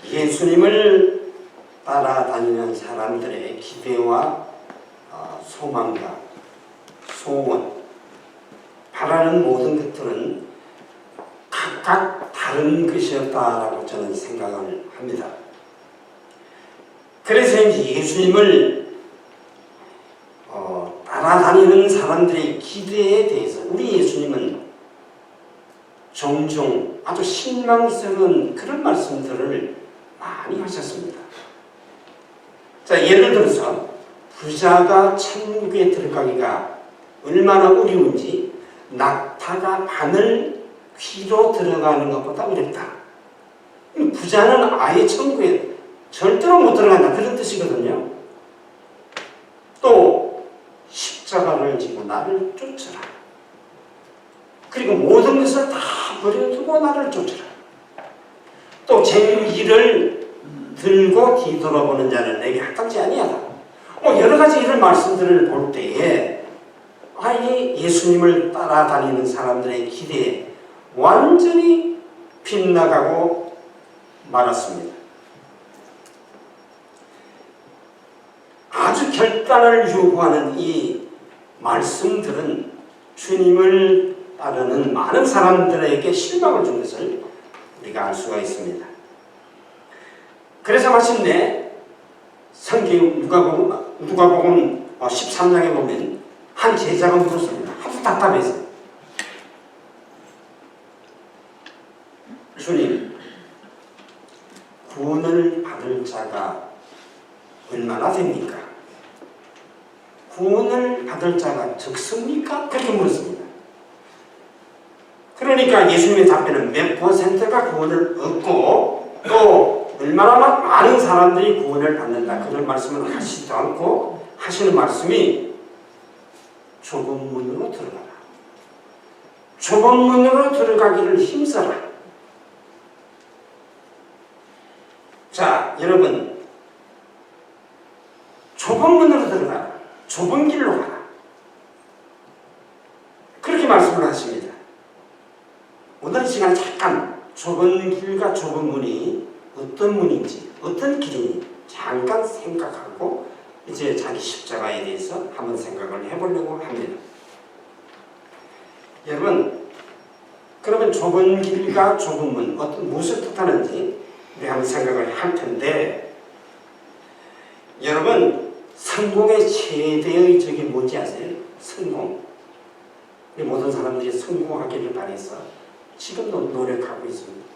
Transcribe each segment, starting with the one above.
예수님을 따라다니는 사람들의 기대와 소망과 소원, 바라는 모든 것들은 각각 다른 것이었다라고 저는 생각을 합니다. 그래서 이제 예수님을 따라다니는 사람들의 기대에 대해서 우리 예수님은 종종 아주 실망스러운 그런 말씀들을 많이 하셨습니다. 자, 예를 들어서 부자가 천국에 들어가기가 얼마나 어려운지 낙타가 바늘 귀로 들어가는 것보다 어렵다. 부자는 아예 천국에 절대로 못 들어간다, 그런 뜻이거든요. 또 십자가를 지고 나를 쫓으라. 그리고 모든 것을 다 버려두고 나를 쫓으라. 또 쟁기를 들고 뒤돌아보는 자는 내게 합당치 아니하다. 여러 가지 이런 말씀들을 볼 때에 이 예수님을 따라다니는 사람들의 기대에 완전히 빗나가고 말았습니다. 아주 결단을 요구하는 이 말씀들은 주님을 따르는 많은 사람들에게 실망을 준 것을 우리가 알 수가 있습니다. 그래서 마침내 성경 누가복음 13장에 보면 한 제자가 물었습니다. 아주 답답해서, 주님, 구원을 받을 자가 얼마나 됩니까? 구원을 받을 자가 적습니까? 그렇게 물었습니다. 그러니까 예수님의 답변은 몇 %가 구원을 얻고 또 얼마나 많은 사람들이 구원을 받는다, 그런 말씀을 하시지도 않고 하시는 말씀이 좁은 문으로 들어가라. 좁은 문으로 들어가기를 힘써라. 자, 여러분, 좁은 문으로 들어가라. 좁은 길로 가라. 그렇게 말씀을 하십니다. 오늘 시간 잠깐 좁은 길과 좁은 문이 어떤 문인지, 어떤 길인지 잠깐 생각하고 이제 자기 십자가에 대해서 한번 생각을 해보려고 합니다. 여러분, 그러면 좁은 길과 좁은 문, 무엇을 뜻하는지 우리 한번 생각을 할 텐데, 여러분, 성공의 최대의 적이 뭔지 아세요? 성공. 우리 모든 사람들이 성공하기를 바라서 지금도 노력하고 있습니다.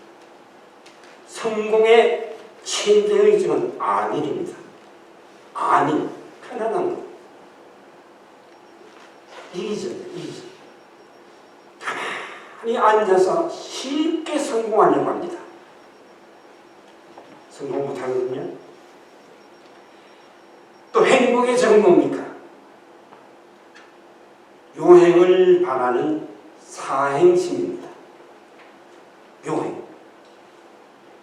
성공의 최대의 적은 안일입니다. 안일, 편안한 것. 이기적이죠. 가만히 앉아서 쉽게 성공하려고 합니다. 성공 못하거든요. 또 행복의 적은 뭡니까? 요행을 바라는 사행심입니다. 요행.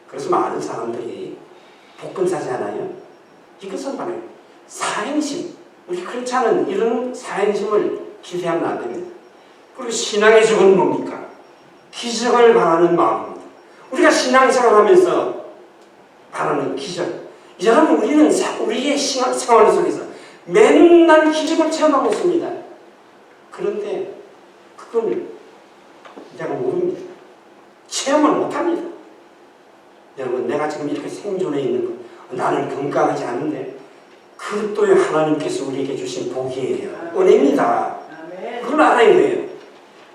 그래서 많은 사람들이 복근사지 않아요? 이것은 바로 사행심. 우리 그렇지 않은 이런 사행심을 기대하면 안 됩니다. 그리고 신앙의 적은 뭡니까? 기적을 바라는 마음입니다. 우리가 신앙생활 하면서 바라는 기적. 여러분, 우리는 우리의 생활 속에서 맨날 기적을 체험하고 있습니다. 그런데 그걸 내가 모릅니다. 체험을 못합니다. 여러분, 내가 지금 이렇게 생존해 있는 것, 나는 건강하지 않은데 그것도 하나님께서 우리에게 주신 복이에요. 은혜입니다. 그걸 알아야 돼요.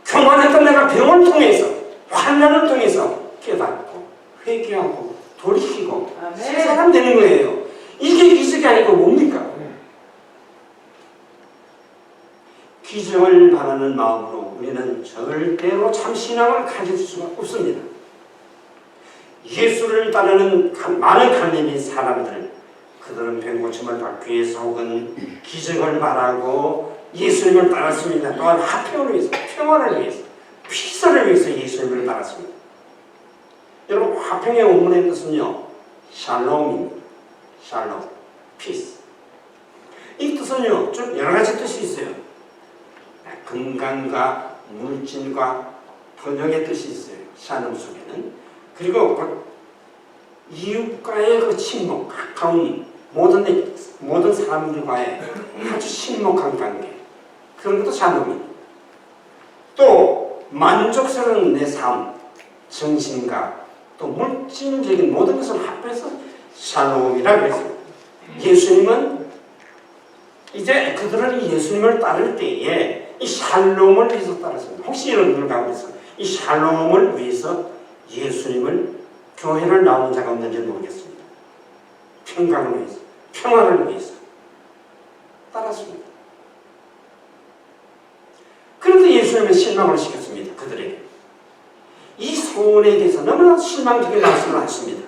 교만했던 내가 병을 통해서, 환난을 통해서 깨닫고 회개하고 돌이키고 새 사람 되는 거예요. 이게 기적이 아니고 뭡니까? 기적을 바라는 마음으로 우리는 절대로 참 신앙을 가질 수가 없습니다. 예수를 따르는 많은 갈릴리 사람들, 그들은 병고침을 받기 위해서 혹은 기적을 바라고 예수님을 따랐습니다. 또한 화평을 위해서, 평화를 위해서, 피서를 위해서 예수님을 따랐습니다. 여러분, 화평의 원문의 뜻은요, 샬롬입니다. 샬롬, 피스. 이 뜻은요, 좀 여러 가지 뜻이 있어요. 건강과 물질과 번영의 뜻이 있어요. 샬롬 속에는. 그리고 이웃과의 그 친목, 가까운 모든 사람들과의 아주 친목한 관계, 그런 것도 샬롬입니다. 또 만족스러운 내 삶, 정신과 또 물질적인 모든 것을 합해서 샬롬이라 그랬습니다. 예수님은 이제 그들은 예수님을 따를 때에 이 샬롬을 위해서 따랐습니다. 혹시 여러분들 가운데서 이 샬롬을 위해서 예수님을 교회를 나오는 자가 없는지 모르겠습니다. 평강을 위해서, 평화를 위해서 따랐습니다. 그런데 예수님은 실망을 시켰습니다. 그들에게. 이 소원에 대해서 너무나 실망적인 말씀을 하십니다.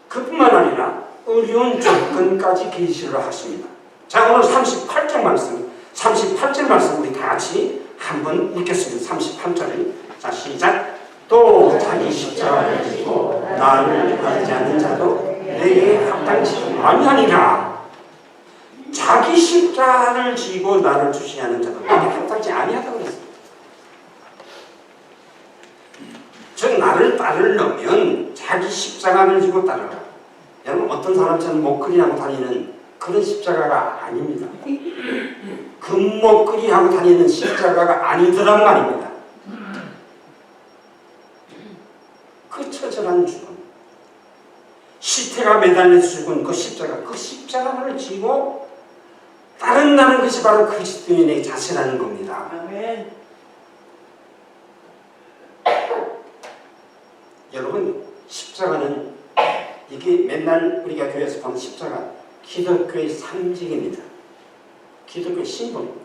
그뿐만 아니라 어려운 조건까지 계시를 하십니다. 자, 오늘 38절 말씀 우리 다 같이 한번 읽겠습니다. 38절을. 자, 시작. 또 자기 십자가를 지고 나를 따르지 않는 자도 내게 합당치 아니하니라. 자기 십자가를 지고 나를 주시하는 자도 내게 합당치 아니하다고 했습니다. 즉 나를 따르려면 자기 십자가를 지고 따르라. 여러분 어떤 사람처럼 목걸이하고 다니는 그런 십자가가 아닙니다. 금목걸이하고 다니는 십자가가 아니더란 말입니다. 그 처절한 죽음, 시태가 매달려 죽은 그 십자가를 지고 따른다는 것이 바로 그리스도인의 자세라는 겁니다. 아멘. 여러분 십자가는 이게 맨날 우리가 교회에서 보는 십자가 기독교의 상징입니다. 기독교의 심볼입니다.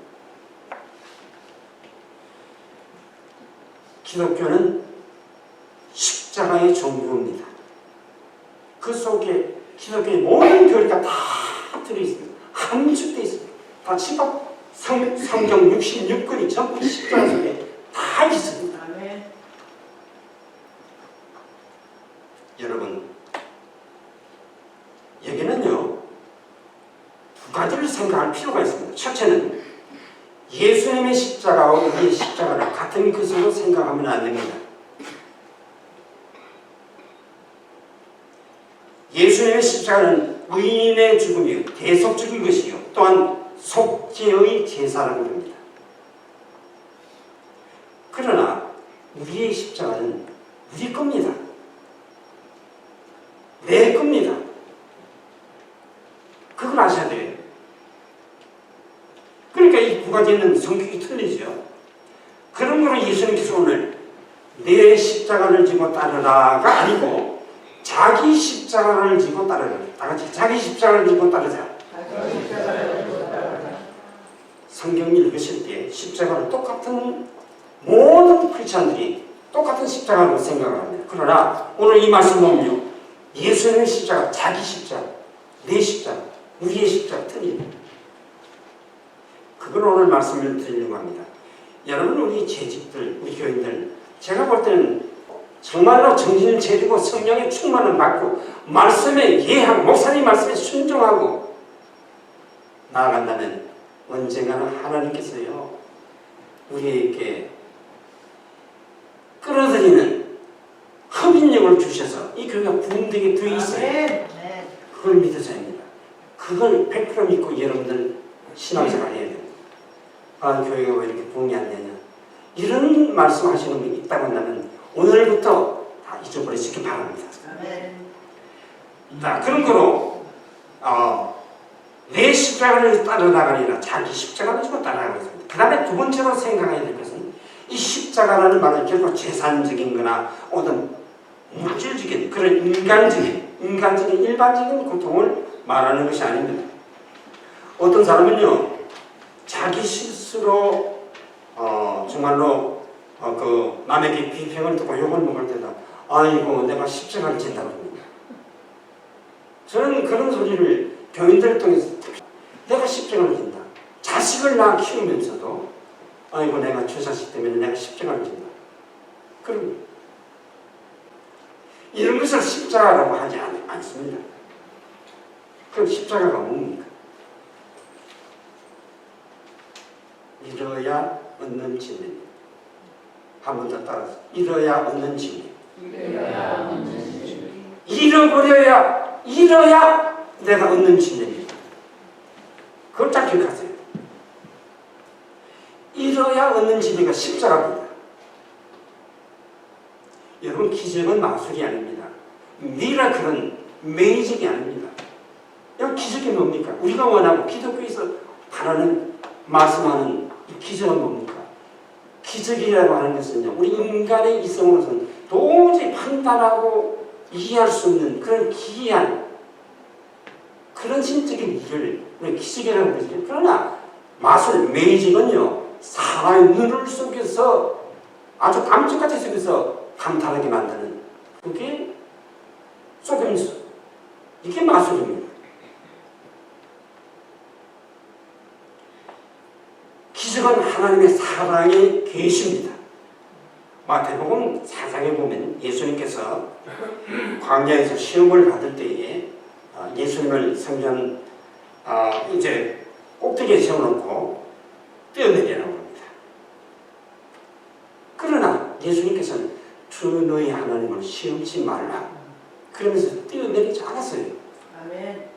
기독교는 십자가의 종교입니다. 그 속에 기독교의 모든 교리가 다 들어있습니다. 함축되어 있습니다. 다 집합 성경 66권이 전부 십자가 속에 다 있습니다. 아멘. 여러분 여기는요 두 가지를 생각할 필요가 있습니다. 첫째는 예수님의 십자가와 우리의 십자가를 같은 것으로 생각하면 안 됩니다. 예수님의 십자가는 의인의 죽음이요 대속적인 것이요 또한 속죄의 제사라고 합니다. 그러나 우리의 십자가는 우리 겁니다. 내 겁니다. 그걸 아셔야 돼요. 그러니까 이 두 가지는 성격이 틀리죠. 그런 거로 예수님께서 오늘 내 십자가를 지고 따르라가 아니고 자기 십자가를 지고 따르라. 다 같이 자기 십자가를 지고 따르자. 성경 읽으실 때 십자가를 똑같은 모든 크리스찬들이 똑같은 십자가로 생각을 합니다. 그러나 오늘 이 말씀 보면요. 예수님의 십자가, 자기 십자가, 내 십자가, 우리의 십자가 틀립니다. 그걸 오늘 말씀을 드리려고 합니다. 여러분 우리 재직들, 우리 교인들 제가 볼 때는 정말로 정신을 차리고 성령의 충만을 받고 말씀에 예하고 목사님 말씀에 순종하고 나아간다면 언젠가는 하나님께서요 우리에게 끌어들이는 흡인력을 주셔서 이 교회가 부흥되게 되어 있어요. 그걸 믿어야 합니다. 그걸 100% 믿고 여러분들 신앙생활 해야 됩니다. 아, 교회가 왜 이렇게 부흥이 안 되냐 이런 말씀하시는 분이 있다고 한다면 오늘부터 다 잊어버리시기 바랍니다. 자, 그런 거로 내 십자가를 따르다가 아니라 자기 십자가를 지고 따라가고 있습니다. 그 다음에 두 번째로 생각해야 될 것은 이 십자가라는 말은 결국 재산적인 거나 어떤 물질적인 그런 인간적인 일반적인 고통을 말하는 것이 아닙니다. 어떤 사람은요 자기 실수로 정말로 그 남에게 비평을 듣고 욕을 먹을 때다 아이고 내가 십자가를 진다고 합니다. 저는 그런 소리를 교인들을 통해서 내가 십자가를 진다. 자식을 낳아 키우면서도 아이고 내가 저 자식 때문에 내가 십자가를 진다. 그럼 이런 것을 십자가라고 하지 않습니다. 그럼 십자가가 뭡니까? 잃어야 얻는 진리입니다. 한 번 더 따라서 잃어야 얻는 진리. 잃어야 내가 얻는 진리입니다. 그걸 잘 기억하세요. 잃어야 얻는 진리가 십자가입니다. 여러분, 기적은 마술이 아닙니다. 미라클은 매직이 아닙니다. 여러분, 기적이 뭡니까? 우리가 원하고 기독교에서 바라는 말씀하는 이 기적은 뭡니까? 기적이라고 하는 것은요, 우리 인간의 이성으로서는 도저히 판단하고 이해할 수 없는 그런 기이한 그런 신적인 일을 우리가 기적이라고 그러죠. 그러나 마술, 매직은요, 사람의 눈을 속여서 아주 감쪽같이 속여서 감탄하게 만드는 그게 속임수, 이게 마술입니다. 기적은 하나님의 사랑의 계시입니다. 마태복음 4장에 보면 예수님께서 광야에서 시험을 받을 때에 예수님을 성전 이제 꼭대기에 세워놓고 뛰어내리라고 합니다. 그러나 예수님께서는 주 너희 하나님을 시험치 말라 그러면서 뛰어내리지 않았어요. 아멘.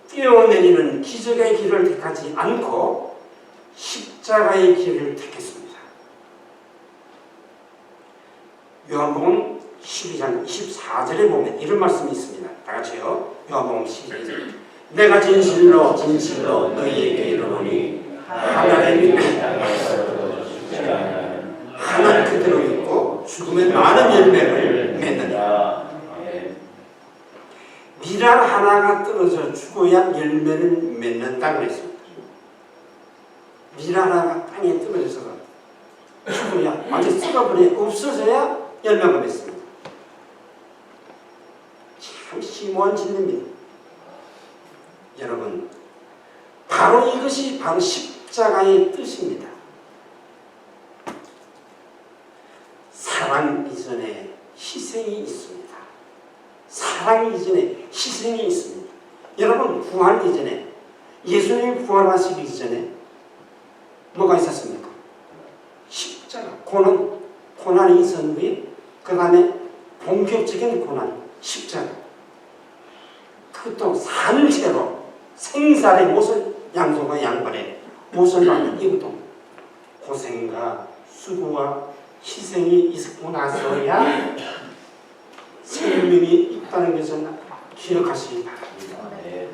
뛰어내리는 기적의 길을 택하지 않고 십자가의 길을 택했습니다. 요한복음 12장 24절에 보면 이런 말씀이 있습니다. 다 같이요. 요한복음 12장. 내가 진실로 진실로 너희에게 이르노니 하나님의 하나 그대로 있고 죽으면 많은 열매를 맺느니라. 미랄 하나가 떨어져 죽어야 열매를 맺는다고 했습니다. 미랄 하나가 땅에 떨어져서 죽어야 완전히 썩어버려 없어져야 열매가 맺습니다. 참 심오한 진리입니다. 여러분, 바로 이것이 바로 십자가의 뜻입니다. 사랑 이전에 희생이 있습니다. 사랑 이전에 희생이 있습니다. 여러분, 부활 이전에 예수님이 부활하시기 이전에 뭐가 있었습니까? 십자가, 고난이 있었는 후에 그 다음에 본격적인 고난, 십자가. 그것도 산채로 생살의 못을 양손과 양발에 못을 받는 이것도 고생과 수고와 희생이 있고 나서야 생명이 있다는 것을 기억하시기 바랍니다. 네.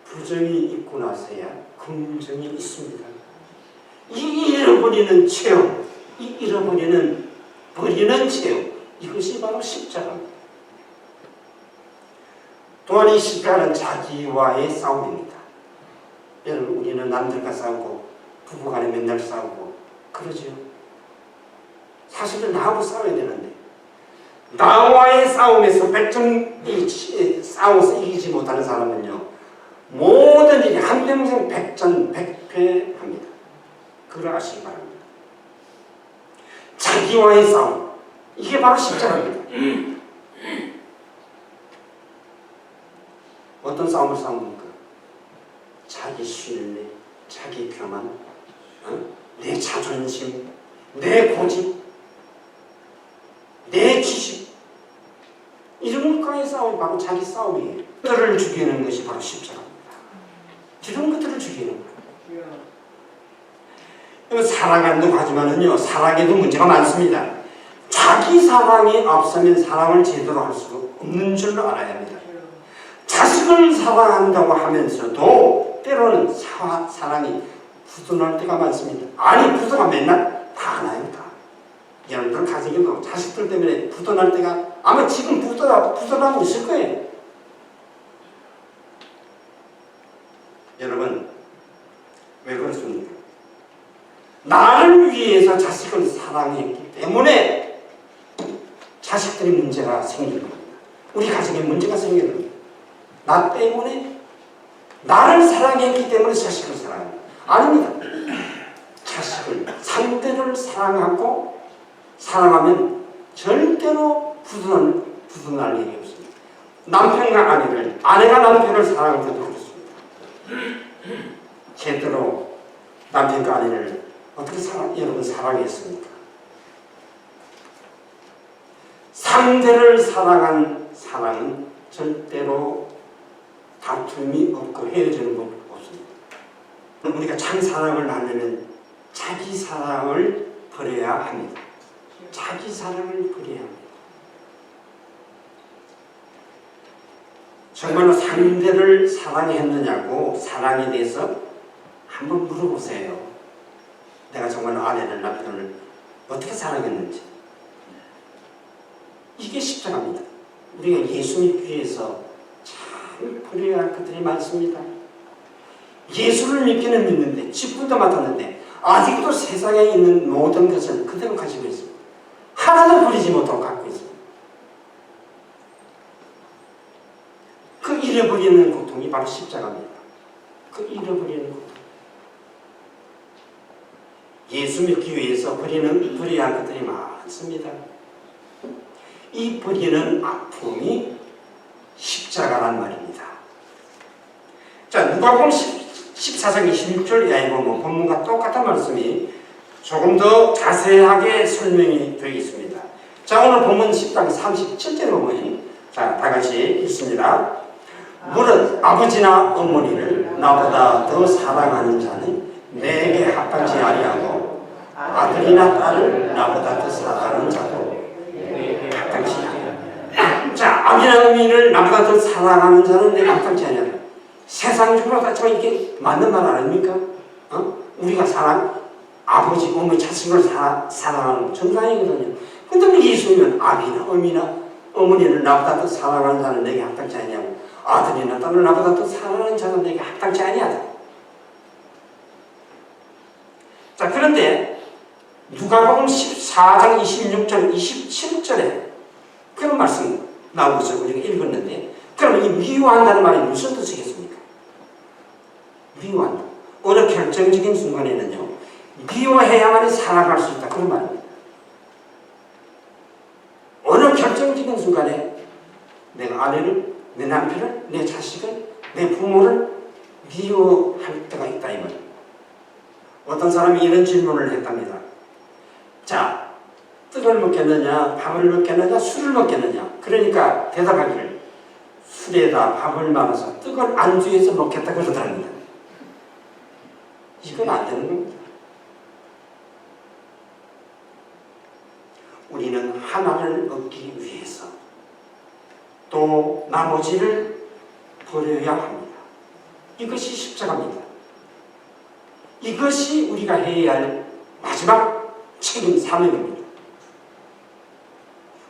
부정이 있고 나서야 긍정이 있습니다. 이 잃어버리는 체험, 이 잃어버리는 버리는 체험, 이것이 바로 십자가입니다. 또한 이 십자가는 자기와의 싸움입니다. 여러분, 우리는 남들과 싸우고 부부간에 맨날 싸우고 그러죠. 사실은 나하고 싸워야 되는데 나와의 싸움에서 싸워서 이기지 못하는 사람은요, 모든 일이 한평생 백전백패합니다. 그걸 아시기 바랍니다. 자기와의 싸움, 이게 바로 십자가입니다. 어떤 싸움을 싸웁니까? 자기 신뢰, 자기 교만, 내 자존심, 내 고집, 내 지식, 이런 것과의 싸움이 바로 자기 싸움이에요. 그들을 죽이는 것이 바로 십자가입니다. 이런 것들을 죽이는 거예요. 사랑한다고 하지만은요, 사랑에도 문제가 많습니다. 자기 사랑이 없으면 사랑을 제대로 할 수가 없는 줄로 알아야 합니다. 자식을 사랑한다고 하면서도 때로는 사랑이 부도날 때가 많습니다. 아니, 부도가 맨날 다 나요, 다. 여러분들 가정에도 자식들 때문에 부도날 때가 아마 지금 부도나고 있을 거예요. 여러분, 왜 그렇습니까? 나를 위해서 자식을 사랑했기 때문에 자식들이 문제가 생기는 겁니다. 우리 가정에 문제가 생기는 겁니다. 나 때문에, 나를 사랑했기 때문에 자식을 사랑합니다. 아닙니다. 자식을, 상대를 사랑하면 절대로 부도날 일이 없습니다. 남편과 아내를, 아내가 남편을 사랑할 때도 그렇습니다. 제대로 남편과 아내를 어떻게 여러분 사랑했습니까? 상대를 사랑한 사랑은 절대로 다툼이 없고 헤어지는 법 없습니다. 우리가 참 사랑을 하려면 자기 사랑을 버려야 합니다. 자기 사랑을 버려야 합니다. 정말로 상대를 사랑했느냐고 사랑에 대해서 한번 물어보세요. 내가 정말로 아내를 남편을 어떻게 사랑했는지. 이게 십자가입니다. 우리가 예수 믿기 위해서 참 버려야 할 것들이 많습니다. 예수를 믿기는 믿는데 직분도 맡았는데 아직도 세상에 있는 모든 것을 그대로 가지고 있습니다. 하나도 버리지 못하고 갖고 있습니다. 그 잃어버리는 고통이 바로 십자가입니다. 그 잃어버리는 고통. 예수 믿기 위해서 버려야 할 것들이 많습니다. 이 버리는 아픔이 십자가란 말입니다. 자, 누가복음 14장 26절 이하에 보면 본문과 똑같은 말씀이 조금 더 자세하게 설명이 되어 있습니다. 자, 오늘 본문 10장 37절에 보면 자, 다 같이 읽습니다. 무릇 아버지나 어머니를 나보다 더 사랑하는 자는 내게 합당치 아니하고 아들이나 딸을 나보다 더 사랑하는 자도 내게 합당치 아니하다. 자, 아버지나 어머니를 나보다 더 사랑하는 자는 내게 합당치 아니하다. 세상적으로 따지면 이게 맞는 말 아닙니까? 우리가 아버지, 어머니, 자식을 사랑하는 정상이거든요. 근데 우리 예수님은 아비나 어머니를 나보다 더 사랑하는 자는 내게 합당치 아니하고 아들이나 딸을 나보다 더 사랑하는 자는 내게 합당치 아니하다. 자, 그런데 누가복음 14장 26절, 27절에 그런 말씀 나오죠. 우리가 읽었는데 그럼 이 미워한다는 말이 무슨 뜻이겠습니까? 미워한다. 어느 결정적인 순간에는요, 미워해야만이 살아갈 수 있다. 그런 말입니다. 어느 결정적인 순간에 내가 아내를, 내 남편을, 내 자식을, 내 부모를 미워할 때가 있다. 이 말입니다. 어떤 사람이 이런 질문을 했답니다. 자, 떡을 먹겠느냐, 밥을 먹겠느냐, 술을 먹겠느냐. 그러니까 대답하기를 술에다 밥을 말아서 떡을 안주해서 먹겠다 그러더랍니다. 이건 안 되는 겁니다. 우리는 하나를 얻기 위해서 또 나머지를 버려야 합니다. 이것이 십자가입니다. 이것이 우리가 해야 할 마지막 책임 사명입니다.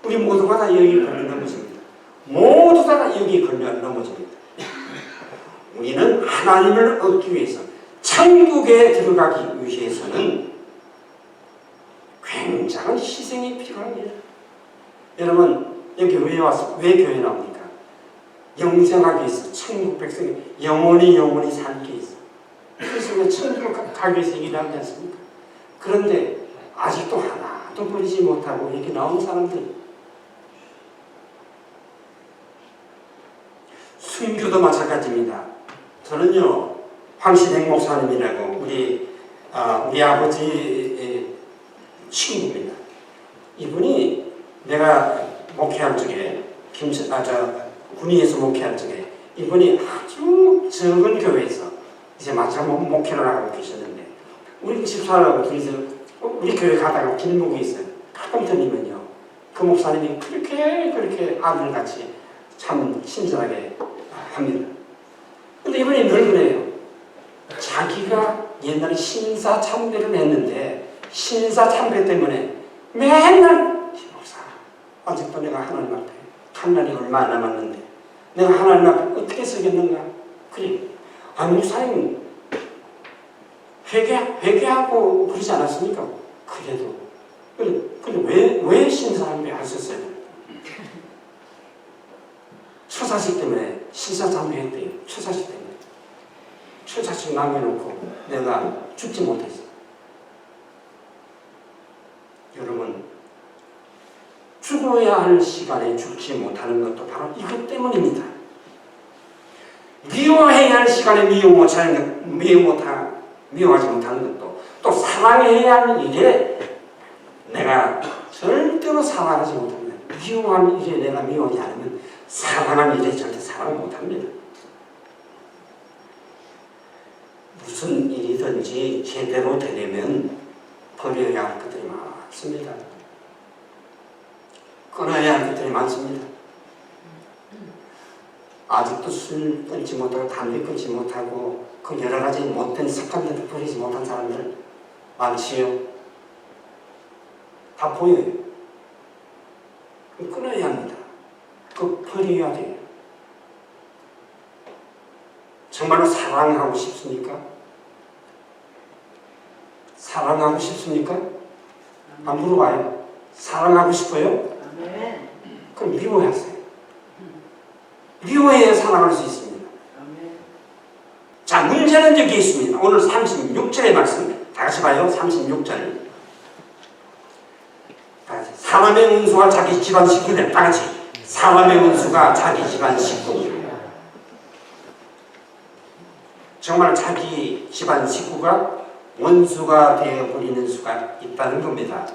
우리 모두가 다 여기 걸려 넘어집니다. 모두 다 여기 걸려 넘어집니다. 우리는 하나님을 얻기 위해서 천국에 들어가기 위해서는 굉장한 희생이 필요합니다. 여러분 여기 왜 교회 나옵니까? 영생하기 위해서 천국 백성이 영원히 살기 위해서. 그래서 왜 천국을 가기 위해서 일을 하지 않습니까? 그런데 아직도 하나도 버리지 못하고 이렇게 나온 사람들, 순교도 마찬가지입니다. 저는요 황신행 목사님이라고 우리 아버지의 친구입니다. 이분이 내가 목회할 적에 군위에서 목회할 적에 이분이 아주 적은 교회에서 이제 마지막 목회를 하고 계셨는데 우리 집사람하고 둘이서 우리 교회 가다가 길목에 있어요. 가끔 들리면요 그 목사님이 그렇게 아들같이 참 친절하게 합니다. 근데 이분이 늘 그래요. 자기가 옛날에 신사참배를 했는데 신사참배 때문에 맨날 목사 아직도 내가 하나님 앞에 한 날이 얼마 안 남았는데 내가 하나님 앞에 어떻게 서겠는가. 그래 목사님 회개하고 그러지 않았습니까? 그래도 근데 왜 신사참배 하셨어요? 처자식 때문에 신사참배 했대요. 처자식 때문에. 처자식 남겨놓고 내가 죽지 못했어. 여러분 죽어야 할 시간에 죽지 못하는 것도 바로 이것 때문입니다. 미워해야 할 시간에 미워하지 못하는 것도 또 사랑해야 하는 일에 내가 절대로 사랑하지 못합니다. 미워하는 일에 내가 미워하지 않으면 사랑하는 일에 절대 사랑을 못합니다. 무슨 일이든지 제대로 되려면 버려야 할 것들이 많습니다. 끊어야 할 것들이 많습니다. 아직도 술 끊지 못하고 담배 끊지 못하고 그 여러 가지 못된 습관들을 버리지 못한 사람들 많지요. 다 보여요. 끊어야 합니다. 그 버려야 돼요. 정말로 사랑하고 싶습니까? 사랑하고 싶습니까? 안 물어봐요. 사랑하고 싶어요? 그럼 미워하세요. 미워해야 사랑할 수 있습니다. 자, 문제는 여기 있습니다. 오늘 36절의 말씀 다 같이 봐요. 36절. 사람의 원수가 자기 집안 식구들. 다 같이. 사람의 원수가 자기 집안 식구. 정말 자기 집안 식구가 원수가 되어버리는 수가 있다는 겁니다.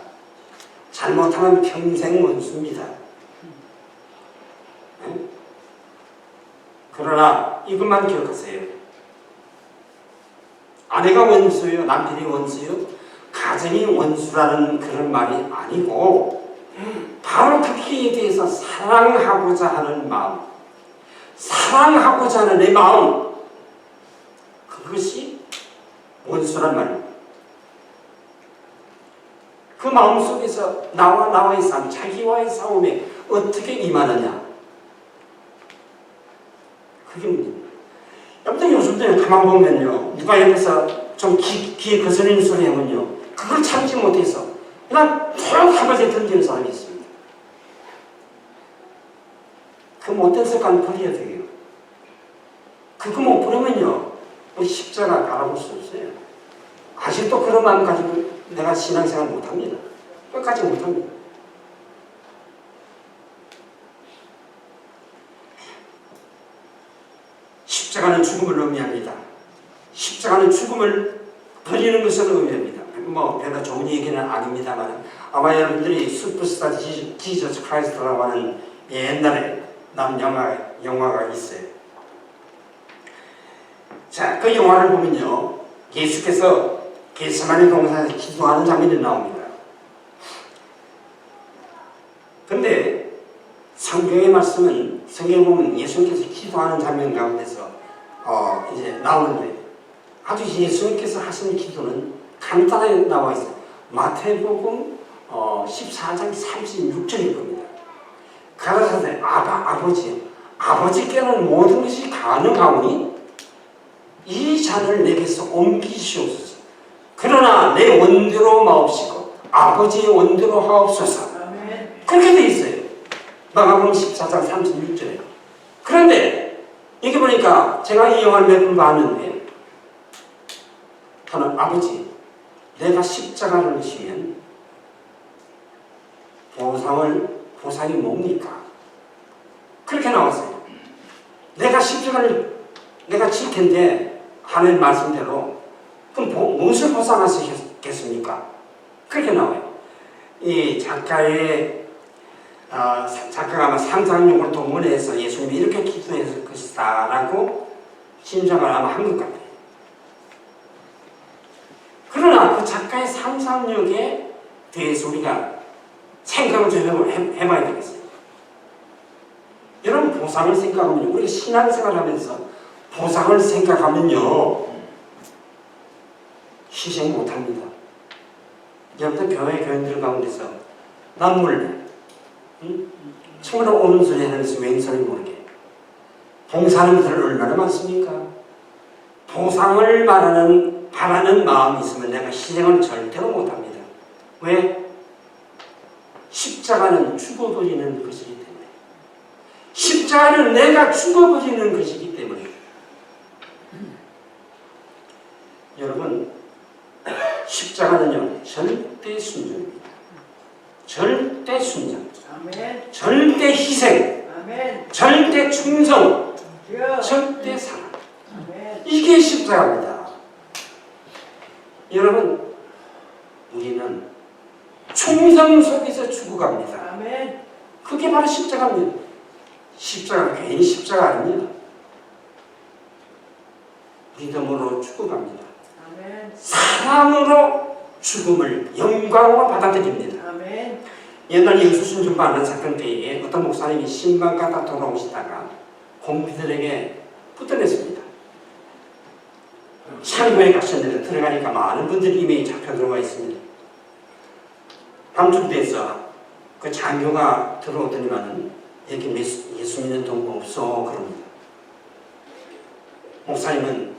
잘못하면 평생 원수입니다. 네? 그러나 이것만 기억하세요. 아내가 원수요, 남편이 원수요, 가정이 원수라는 그런 말이 아니고 바로 그에 대해서 사랑하고자 하는 마음, 사랑하고자 하는 내 마음, 그것이 원수란 말입니다. 그 마음 속에서 나와의 싸움, 자기와의 싸움에 어떻게 임하느냐, 그게 문제입니다. 여러분들 요즘도 가만 보면요, 누가 옆에서 좀 귀에 거슬리는 소리 하면요, 그걸 참지 못해서 그냥 툭 한 번에 던지는 사람이 있습니다. 그 못된 습관 버려야 돼요. 그거 못 버리면요, 우리 십자가 바라볼 수 없어요. 아직도 그런 마음 가지고 내가 신앙생활 못합니다. 끝까지 못합니다. 십자가는 죽음을 의미합니다. 십자가는 죽음을 버리는 것을 의미합니다. 뭐 별로 좋은 얘기는 아닙니다만 아마 여러분들이 슈퍼스타 지저스 크라이스트라고 하는 옛날에 남 영화가 있어요. 자, 그 영화를 보면요, 예수께서 겟세마네 동산에서 기도하는 장면이 나옵니다. 근데 성경의 말씀은, 성경에 보면 예수님께서 기도하는 장면 가운데서 이제 나오는데, 아주 예수님께서 하신 기도는 간단하게 나와 있어요. 마태복음 14장 36절일 겁니다. 가라사대 아버지께는 모든 것이 가능하오니 이 잔을 내게서 옮기시옵소서. 그러나 내 원대로 마옵시고 아버지의 원대로 하옵소서. 그렇게 돼 있어요. 마가복음 14장 36절에. 그런데 여기 보니까 제가 이 영화를 몇 번 봤는데, 저는 아버지, 내가 십자가를 지면 보상이 뭡니까? 그렇게 나왔어요. 내가 십자가를 내가 칠 텐데 하나님 말씀대로 그럼 무엇을 보상하시겠습니까? 그렇게 나와요. 이 작가가 아마 상상력을 동원해서 예수님이 이렇게 기도했을 것이다 라고 심정을 아마 한 것 같아요. 그러나 그 작가의 상상력에 대해서 우리가 생각을 좀 해봐야 되겠어요. 여러분, 보상을 생각하면요, 우리가 신앙생활 하면서 보상을 생각하면요, 희생 못합니다. 여러분들 교인들 가운데서 남몰래 처음으로 오는 소리 하면서 왼손이 모르게 봉사하는 분들 얼마나 많습니까? 보상을 바라는 마음이 있으면 내가 희생을 절대로 못합니다. 왜? 십자가는 죽어버리는 것이기 때문에. 십자가는 내가 죽어버리는 것이기 때문에. 여러분, 십자가는요, 절대 순종입니다. 절대 순종, 아멘. 절대 희생, 아멘. 절대 충성, 절대 사랑. 아멘. 이게 십자가입니다. 여러분, 우리는 충성 속에서 죽어갑니다. 아멘. 그게 바로 십자가입니다. 십자가 괜히 십자가 아닙니다. 믿음으로 죽어갑니다. 아멘. 사랑으로 죽음을 영광으로 받아들입니다. 아멘. 옛날 예수신준받는 사건 때에 어떤 목사님이 신방 갔다 돌아오시다가 공비들에게 붙어냈습니다. 창고에 가셨는데 들어가니까 많은 분들이 이미 잡혀 들어와 있습니다. 밤쯤 돼서 그 장교가 들어오더니만은 여기 예수 믿는 동무 없어 그럽니다. 목사님은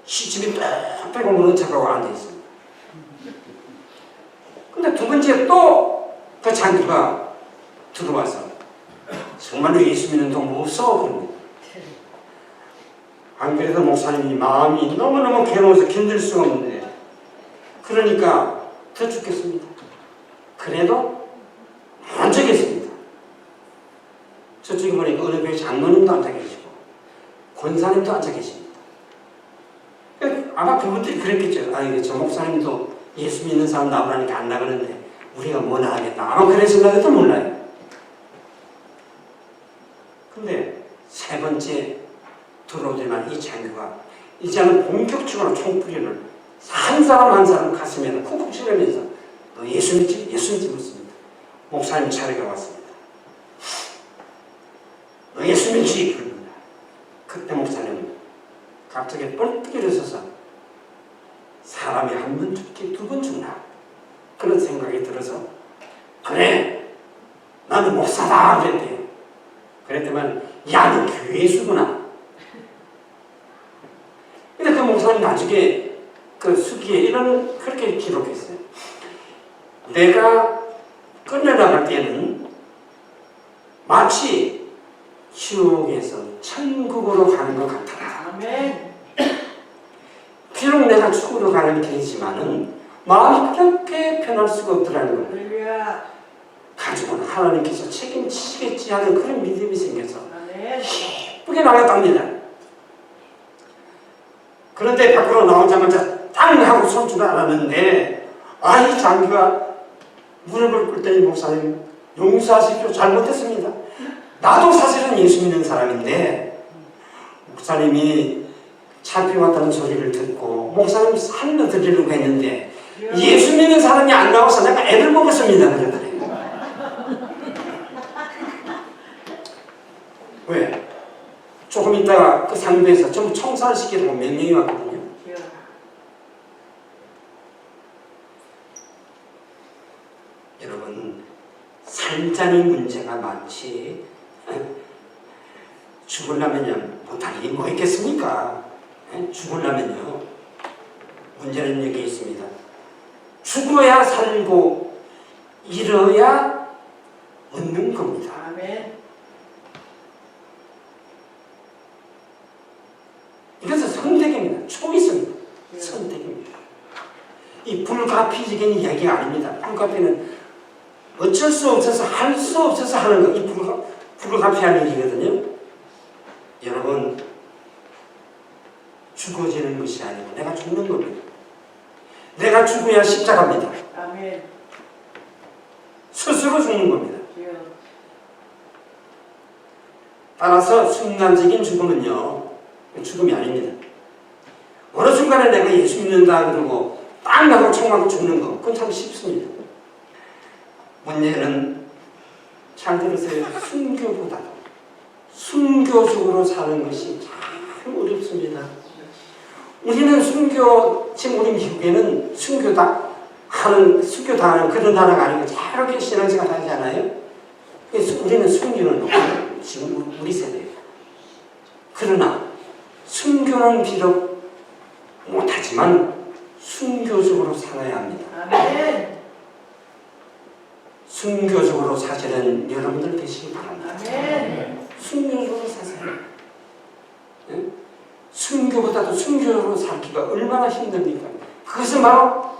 시집이 딱 빼고 무는 척하고 앉아있습니다. 근데 두 번째 또 그 장교가 들어와서 정말로 예수 믿는 동무 없어 그럽니다. 안 그래도 목사님이 마음이 너무너무 괴로워서 견딜 수가 없는데 그러니까 더 죽겠습니다. 그래도 안 죽겠습니다. 저쪽에 보니까 어느 교회 장로님도 앉아 계시고 권사님도 앉아 계십니다. 아마 그분들이 그랬겠죠. 아니 저 목사님도 예수 믿는 사람 나오라니까 안 나가는데 우리가 뭐나 하겠다. 아마 그랬을지도 몰라요. 근데 세 번째 들어오지만 이 장교가 이제는 본격적으로 총뿌리를 한 사람 한 사람 가슴에 쿡쿡 찌르면서 너 예수 믿지? 예수 믿지 묻습니다. 목사님 차례가 왔습니다. 너 예수 믿지? 그럽니다. 그때 목사님은 갑자기 뻘떡 일어서서 사람이 한 번 죽기 두 번 죽나? 그런 생각이 들어서 그래 나는 목사다 그랬대요. 그랬더만 야 너 교회수구나. 근데 그 목사님 나중에 그 수기에 그렇게 기록했어요. 내가 끝내나갈 때는 마치 지옥에서 천국으로 가는 것 같더라. 아멘. 비록 내가 죽으러 가는 길이지만은 마음이 그렇게 편할 수가 없더라는 거예요. 할렐루야. 가족은 하나님께서 책임지시겠지 하는 그런 믿음이 생겨서 아멘. 기쁘게 나갔답니다. 그런데 밖으로 나오자마자 땅 하고 손줄을 알았는데 이 장교가 무릎을 꿇더니 목사님 용서하십시오. 잘못했습니다. 나도 사실은 예수 믿는 사람인데 목사님이 잡혀왔다는 소리를 듣고 목사님 살려 드리려고 했는데 예수 믿는 사람이 안 나와서 내가 애를 먹었습니다. 그러더래요. 왜? 조금 있다가 그 상부에서 좀 청산시키라고 명령이 왔거든요. 여러분 살자는 문제가 많지 죽으려면요 못할 일이 뭐 있겠습니까? 죽으려면요 문제는 여기 있습니다. 죽어야 살고 잃어야 얻는 겁니다. 아멘. 이것은 선택입니다. 초이스입니다. 선택입니다. 이 불가피적인 이야기가 아닙니다. 불가피는 어쩔 수 없어서 할 수 없어서 하는 거. 이 불가피한 일이거든요. 여러분 죽어지는 것이 아니고 내가 죽는 겁니다. 내가 죽어야 십자가입니다. 아멘. 스스로 죽는 겁니다. 따라서 순간적인 죽음은요 죽음이 아닙니다. 어느 순간에 내가 예수 믿는다 그러고 땅 나고 총하고 죽는 거 그건 참 쉽습니다. 문제는 잘 들으세요. 순교보다도 순교적으로 사는 것이 참 어렵습니다. 우리는 순교, 지금 우리 미국에는 순교당하는 그런 나라가 아니고 저렇게 신앙생활 하지 않아요? 우리는 순교는 없어요. 지금 우리 세대예요. 그러나 순교는 비록 못하지만 순교적으로 살아야 합니다. 아멘. 순교적으로 사시는 여러분들 되시기 바랍니다. 아멘. 순교적으로 사세요. 네? 순교보다도 순교적으로 살기가 얼마나 힘듭니까? 그것은 바로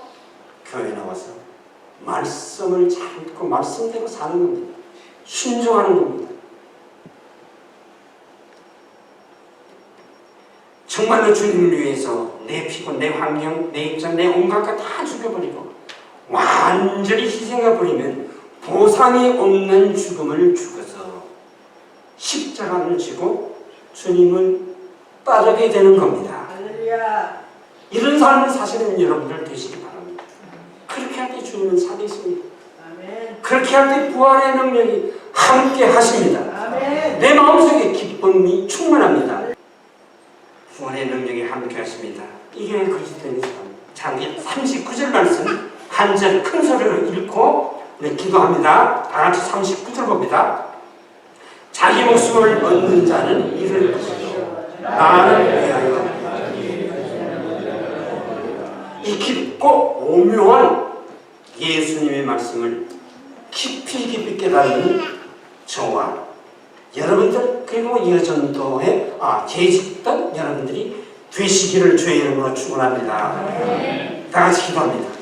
교회 나와서 말씀을 잘 듣고 말씀대로 사는 겁니다. 순종하는 겁니다. 정말로 주님을 위해서 내 피고 내 환경, 내 입장, 내 온갖 것 다 죽여버리고 간절히 희생해 버리면 보상이 없는 죽음을 죽어서 십자가를 지고 주님을 따르게 되는 겁니다. 할렐루야. 이런 삶을 사시는 여러분들 되시기 바랍니다. 그렇게 할 때 주님은 살아있습니다. 아멘. 그렇게 할 때 부활의 능력이 함께 하십니다. 아멘. 내 마음속에 기쁨이 충만합니다. 부활의 능력이 함께 하십니다. 이게 그리스도인의 삶. 장기 39절 말씀 한 절 큰 소리로 읽고 우리 기도합니다. 다 같이 39절 봅니다. 자기 목숨을 얻는 자는 이를 것이요 나를 위하여. 이 깊고 오묘한 예수님의 말씀을 깊이 깨닫는 저와 여러분들 그리고 이어전도에 재직던 여러분들이 되시기를 주의 이름으로 축원합니다. 다 같이 기도합니다.